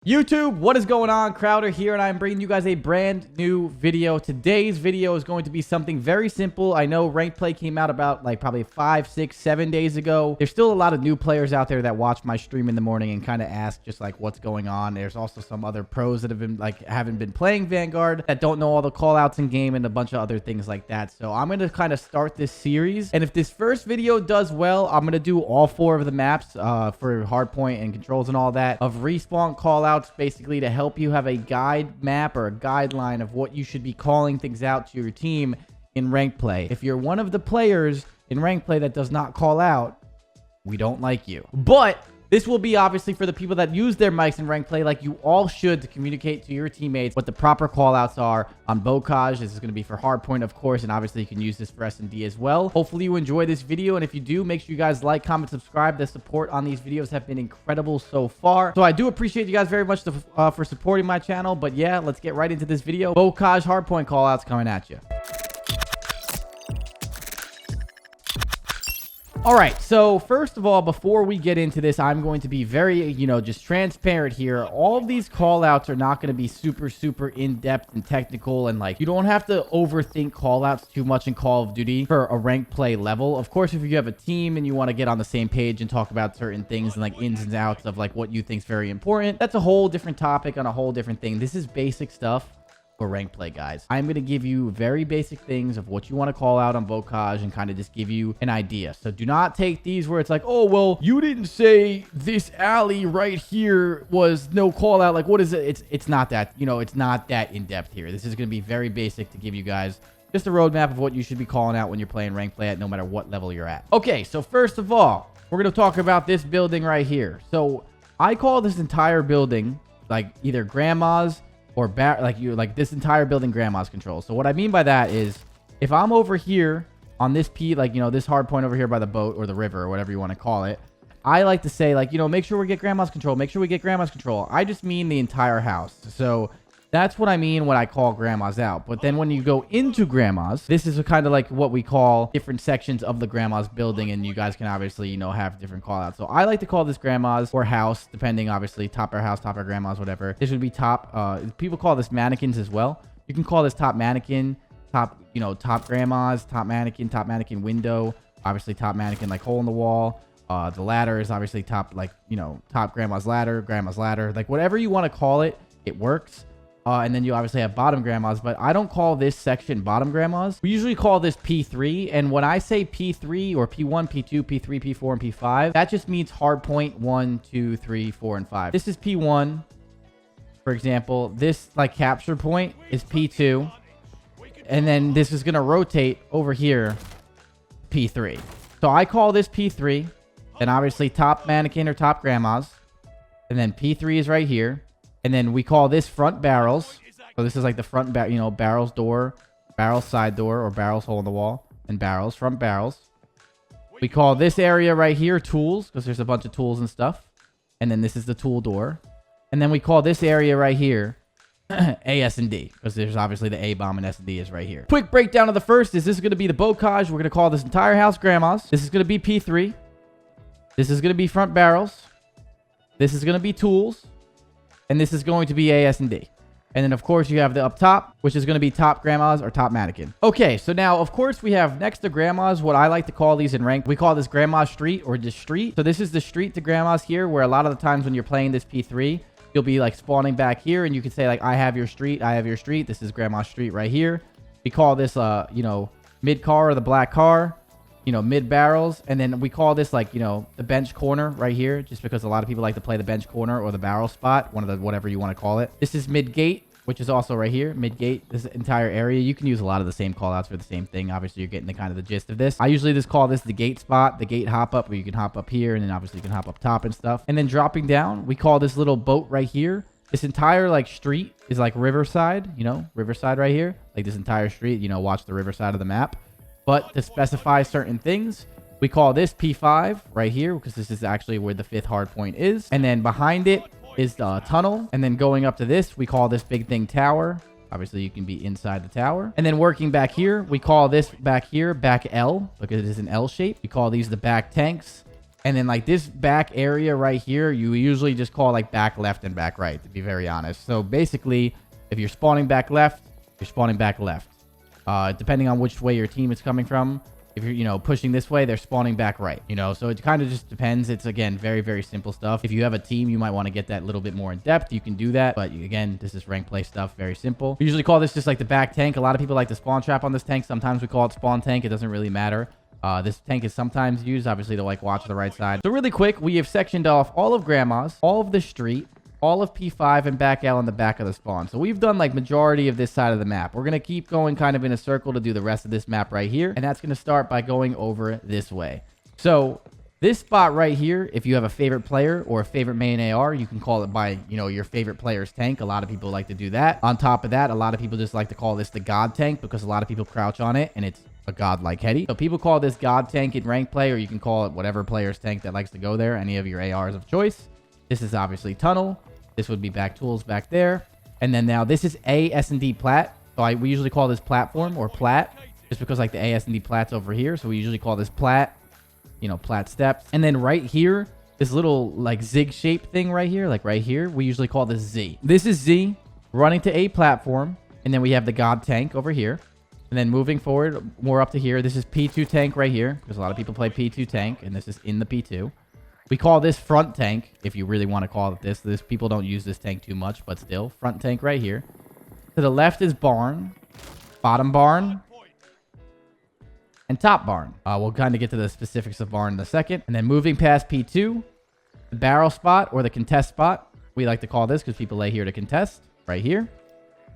YouTube, what is going on? Crowder here, and I'm bringing you guys a brand new video. Today's video is going to be something very simple. I know ranked play came out about probably 5, 6, 7 days ago. There's still a lot of new players out there that watch my stream in the morning and kind of ask just what's going on. There's also some other pros that have been haven't been playing Vanguard that don't know all the call outs in game and a bunch of other things like that. So I'm going to kind of start this series, and if this first video does well, I'm going to do all 4 of the maps for hardpoint and controls and all that of respawn call outs, basically to help you have a guide map or a guideline of what you should be calling things out to your team in ranked play. If you're one of the players in ranked play that does not call out, we don't like you. But this will be obviously for the people that use their mics in ranked play like you all should, to communicate to your teammates what the proper callouts are on Bocage. This is going to be for hardpoint, of course, and obviously you can use this for S&D as well. Hopefully you enjoy this video, and if you do, make sure you guys like, comment, subscribe. The support on these videos have been incredible so far, so I do appreciate you guys very much for supporting my channel. But yeah, let's get right into this video. Bocage hardpoint callouts coming at you. All right, so first of all, before we get into this, I'm going to be very, just transparent here. All of these call outs are not going to be super in-depth and technical, and you don't have to overthink call outs too much in Call of Duty for a ranked play level. Of course, if you have a team and you want to get on the same page and talk about certain things and ins and outs of what you think is very important, that's a whole different topic on a whole different thing. This is basic stuff for ranked play, guys. I'm going to give you very basic things of what you want to call out on Bocage and kind of just give you an idea. So do not take these where it's oh, well, you didn't say this alley right here was no call out. What is it? It's not that, it's not that in depth here. This is going to be very basic to give you guys just a roadmap of what you should be calling out when you're playing ranked play at no matter what level you're at. Okay, so first of all, we're going to talk about this building right here. So I call this entire building either grandma's or this entire building grandma's control. So what I mean by that is, if I'm over here on this this hard point over here by the boat or the river or whatever you want to call it, I like to say make sure we get grandma's control, make sure we get grandma's control. I just mean the entire house. So that's what I mean when I call grandma's out. But then when you go into grandma's, this is kind of what we call different sections of the grandma's building, and you guys can obviously have different call outs. So I like to call this grandma's or house, depending, obviously, top or house, top or grandma's, whatever. This would be top. People call this mannequins as well. You can call this top mannequin, top grandma's, top mannequin window, obviously top mannequin hole in the wall. The ladder is obviously top top grandma's ladder, whatever you want to call it, it works. And then you obviously have bottom grandmas, but I don't call this section bottom grandmas. We usually call this P3. And when I say P3 or P1, P2, P3, P4, and P5, that just means hard point 1, 2, 3, 4, and 5. This is P1, for example. This capture point is P2. And then this is going to rotate over here, P3. So I call this P3. Then obviously top mannequin or top grandmas. And then P3 is right here. And then we call this front barrels. So this is the front, barrels door, barrels side door, or barrels hole in the wall, and barrels, front barrels. We call this area right here tools, because there's a bunch of tools and stuff. And then this is the tool door. And then we call this area right here A-S&D, because there's obviously the A-bomb and S&D is right here. Quick breakdown of the first is this is going to be the Bocage. We're going to call this entire house grandma's. This is going to be P3. This is going to be front barrels. This is going to be tools. And this is going to be AS&D. And then, of course, you have the up top, which is going to be top grandmas or top mannequin. Okay, so now, of course, we have next to grandmas, what I like to call these in ranked. We call this grandma's street or just street. So this is the street to grandma's here, where a lot of the times when you're playing this P3, you'll be spawning back here, and you can say I have your street, I have your street. This is grandma's street right here. We call this, mid car or the black car. Mid barrels. And then we call this the bench corner right here, just because a lot of people like to play the bench corner or the barrel spot, one of the whatever you want to call it. This is mid gate, which is also right here, mid gate. This entire area, you can use a lot of the same call outs for the same thing. Obviously, you're getting the gist of this. I usually just call this the gate spot, the gate hop up, where you can hop up here, and then obviously you can hop up top and stuff. And then dropping down, we call this little boat right here. This entire street is riverside, riverside right here. This entire street, watch the riverside of the map. But to specify certain things, we call this P5 right here, because this is actually where the 5th hard point is. And then behind it is the tunnel. And then going up to this, we call this big thing tower. Obviously, you can be inside the tower. And then working back here, we call this back here, back L, because it is an L shape. We call these the back tanks. And then like this back area right here, you usually just call like back left and back right, to be very honest. So basically, if you're spawning back left, you're spawning back left. Depending on which way your team is coming from. If you're, pushing this way, they're spawning back right, So it kind of just depends. It's, again, very, very simple stuff. If you have a team, you might want to get that a little bit more in depth. You can do that. But, again, this is rank play stuff. Very simple. We usually call this just like the back tank. A lot of people like to spawn trap on this tank. Sometimes we call it spawn tank. It doesn't really matter. This tank is sometimes used, obviously, to, like, watch the right side. So really quick, we have sectioned off all of Grandma's, all of the street, all of P5 and back L on the back of the spawn. So we've done like majority of this side of the map. We're going to keep going kind of in a circle to do the rest of this map right here. And that's going to start by going over this way. So this spot right here, if you have a favorite player or a favorite main AR, you can call it by, your favorite player's tank. A lot of people like to do that. On top of that, a lot of people just like to call this the God tank because a lot of people crouch on it and it's a God-like heady. So people call this God tank in rank play, or you can call it whatever player's tank that likes to go there, any of your ARs of choice. This is obviously tunnel. This would be back tools back there. And then now this is A, S&D plat. So we usually call this platform or plat just because like the A, S&D plat's over here. So we usually call this plat, plat steps. And then right here, this little like zig shape thing right here, like right here, we usually call this Z. This is Z running to A platform. And then we have the God tank over here. And then moving forward more up to here, this is P2 tank right here because a lot of people play P2 tank and this is in the P2. We call this front tank, if you really want to call it this. People don't use this tank too much, but still. Front tank right here. To the left is barn, bottom barn, and top barn. We'll kind of get to the specifics of barn in a second. And then moving past P2, the barrel spot or the contest spot. We like to call this because people lay here to contest. Right here.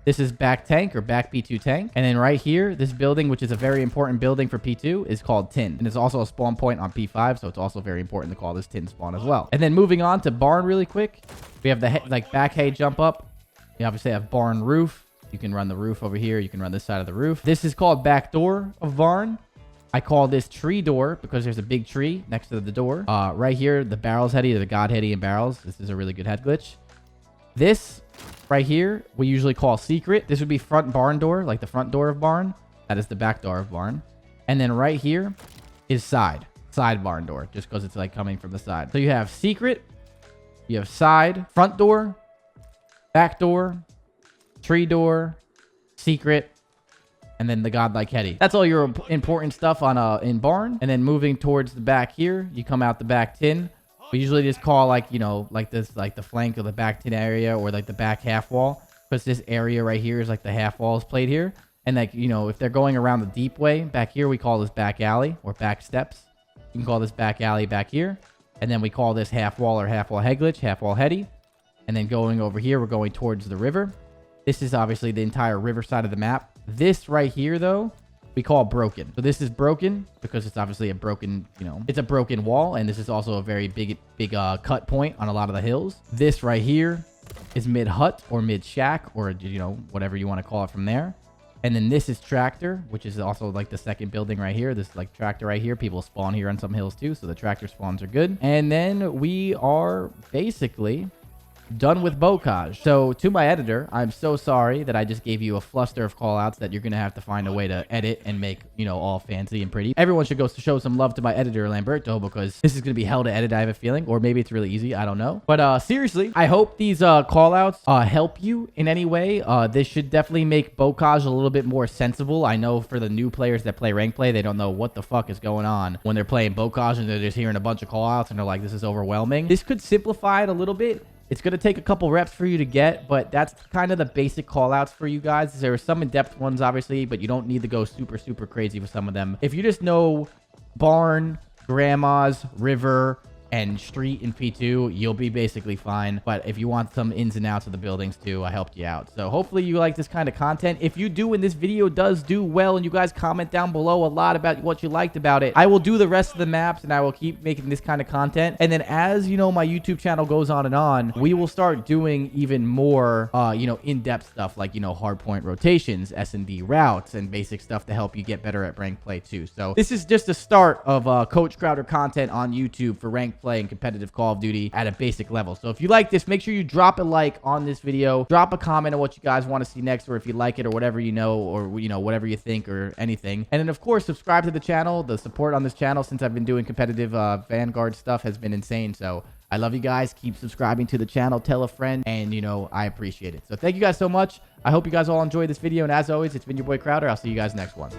This is back tank or back P2 tank. And then right here, this building, which is a very important building for P2, is called tin. And it's also a spawn point on P5, so it's also very important to call this tin spawn as well. And then moving on to barn really quick, we have the back hay jump up. You obviously have barn roof. You can run the roof over here. You can run this side of the roof. This is called back door of barn. I call this tree door because there's a big tree next to the door. Right here, the barrels heady, the God heady and barrels. This is a really good head glitch. This right here, we usually call secret. This would be front barn door, like the front door of barn. That is the back door of barn. And then right here is side barn door, just because it's like coming from the side. So you have secret, you have side, front door, back door, tree door, secret, and then the godlike heady. That's all your important stuff on in barn. And then moving towards the back here, you come out the back tin. We usually just call like, like this, like the flank of the back tin area or like the back half wall. Because this area right here is like the half wall is played here. And like, if they're going around the deep way back here, we call this back alley or back steps. You can call this back alley back here. And then we call this half wall or half wall head glitch, half wall heady. And then going over here, we're going towards the river. This is obviously the entire river side of the map. This right here, though, we call broken. So this is broken because it's obviously a broken, it's a broken wall. And this is also a very big cut point on a lot of the hills. This right here is mid hut or mid shack or, whatever you want to call it from there. And then this is tractor, which is also like the second building right here. This is like tractor right here. People spawn here on some hills too. So the tractor spawns are good. And then we are basically done with Bocage. So to my editor, I'm so sorry that I just gave you a fluster of callouts that you're going to have to find a way to edit and make, all fancy and pretty. Everyone should go to show some love to my editor, Lamberto, because this is going to be hell to edit, I have a feeling. Or maybe it's really easy. I don't know. But seriously, I hope these callouts help you in any way. This should definitely make Bocage a little bit more sensible. I know for the new players that play rank play, they don't know what the fuck is going on when they're playing Bocage and they're just hearing a bunch of callouts and they're like, this is overwhelming. This could simplify it a little bit. It's going to take a couple reps for you to get, but that's kind of the basic callouts for you guys. There are some in-depth ones, obviously, but you don't need to go super, super crazy with some of them. If you just know barn, grandma's, river, and street in P2, you'll be basically fine. But if you want some ins and outs of the buildings too, I helped you out. So hopefully you like this kind of content. If you do and this video does do well and you guys comment down below a lot about what you liked about it, I will do the rest of the maps and I will keep making this kind of content. And then as my YouTube channel goes on, we will start doing even more in-depth stuff like hardpoint rotations, S&D routes, and basic stuff to help you get better at rank play too. So this is just the start of Coach Crowder content on YouTube for rank playing competitive Call of Duty at a basic level. So if you like this, make sure you drop a like on this video, drop a comment on what you guys want to see next, or if you like it or whatever, or whatever you think or anything. And then of course, subscribe to the channel. The support on this channel since I've been doing competitive Vanguard stuff has been insane. So I love you guys. Keep subscribing to the channel, tell a friend, and I appreciate it. So thank you guys so much. I hope you guys all enjoyed this video, and as always, it's been your boy Crowder. I'll see you guys next one.